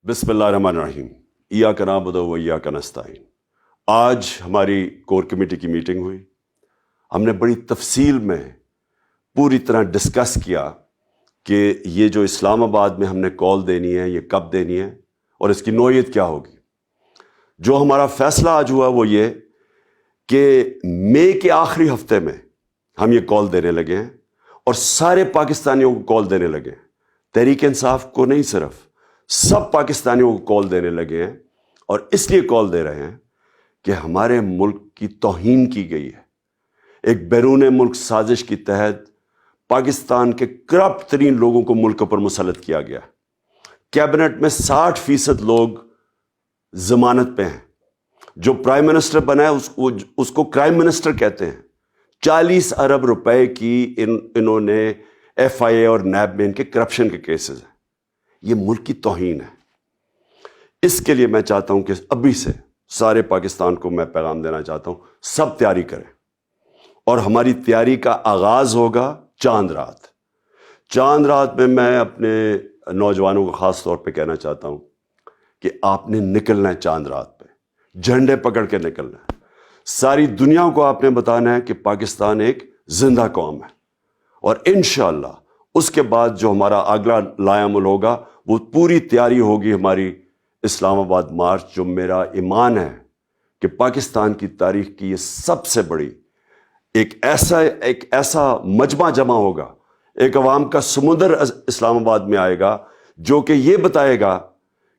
بسم اللہ الرحمن الرحیم۔ ایاک نعبد و ایاک نستعین۔ آج ہماری کور کمیٹی کی میٹنگ ہوئی۔ ہم نے بڑی تفصیل میں پوری طرح ڈسکس کیا کہ یہ جو اسلام آباد میں ہم نے کال دینی ہے یہ کب دینی ہے اور اس کی نوعیت کیا ہوگی۔ جو ہمارا فیصلہ آج ہوا وہ یہ کہ مئی کے آخری ہفتے میں ہم یہ کال دینے لگے ہیں اور سارے پاکستانیوں کو کال دینے لگے ہیں، تحریک انصاف کو نہیں، صرف سب پاکستانیوں کو کال دینے لگے ہیں۔ اور اس لیے کال دے رہے ہیں کہ ہمارے ملک کی توہین کی گئی ہے۔ ایک بیرون ملک سازش کے تحت پاکستان کے کرپٹ ترین لوگوں کو ملک پر مسلط کیا گیا۔ کیبنٹ میں 60% لوگ ضمانت پہ ہیں۔ جو پرائم منسٹر بنا ہے اس کو کرائم منسٹر کہتے ہیں۔ 40 ارب روپے کی انہوں نے ایف آئی اے اور نیب میں ان کے کرپشن کے کیسز ہیں۔ یہ ملک کی توہین ہے۔ اس کے لیے میں چاہتا ہوں کہ ابھی سے سارے پاکستان کو میں پیغام دینا چاہتا ہوں، سب تیاری کریں۔ اور ہماری تیاری کا آغاز ہوگا چاند رات۔ چاند رات میں میں اپنے نوجوانوں کو خاص طور پہ کہنا چاہتا ہوں کہ آپ نے نکلنا ہے چاند رات پہ، جھنڈے پکڑ کے نکلنا ہے۔ ساری دنیا کو آپ نے بتانا ہے کہ پاکستان ایک زندہ قوم ہے۔ اور انشاءاللہ اس کے بعد جو ہمارا اگلا لائحہ عمل ہوگا وہ پوری تیاری ہوگی ہماری اسلام آباد مارچ، جو میرا ایمان ہے کہ پاکستان کی تاریخ کی یہ سب سے بڑی ایک ایسا مجمع جمع ہوگا، ایک عوام کا سمندر اسلام آباد میں آئے گا جو کہ یہ بتائے گا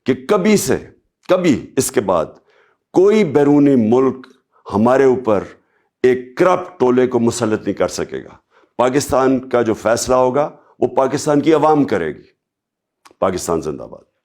کہ کبھی اس کے بعد کوئی بیرونی ملک ہمارے اوپر ایک کرپٹ ٹولے کو مسلط نہیں کر سکے گا۔ پاکستان کا جو فیصلہ ہوگا وہ پاکستان کی عوام کرے گی۔ پاکستان زندہ باد۔